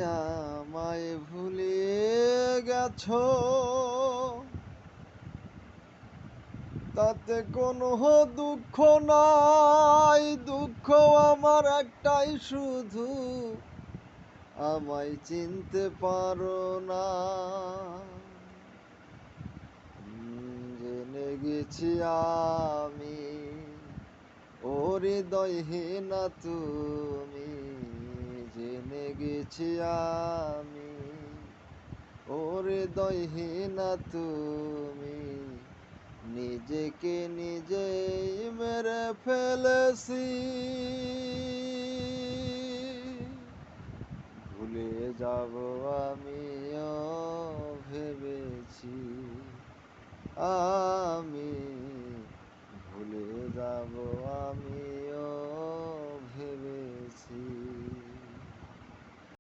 আমায় ভুলে গেছো, তাতে কোনো দুঃখ নাই। দুঃখ আমার একটাই শুধু, আমায় চিনতে পারো না। জেনে গেছি আমি, ও হৃদয়হীনা তুমি। জেনে গেছি আমি, ও হৃদয়হীনা তুমি। নিজেকে নিজেই মেরে ফেলেছি, ভুলে যাব আমিও ভেবেছি। আমি ভুলে যাব আমি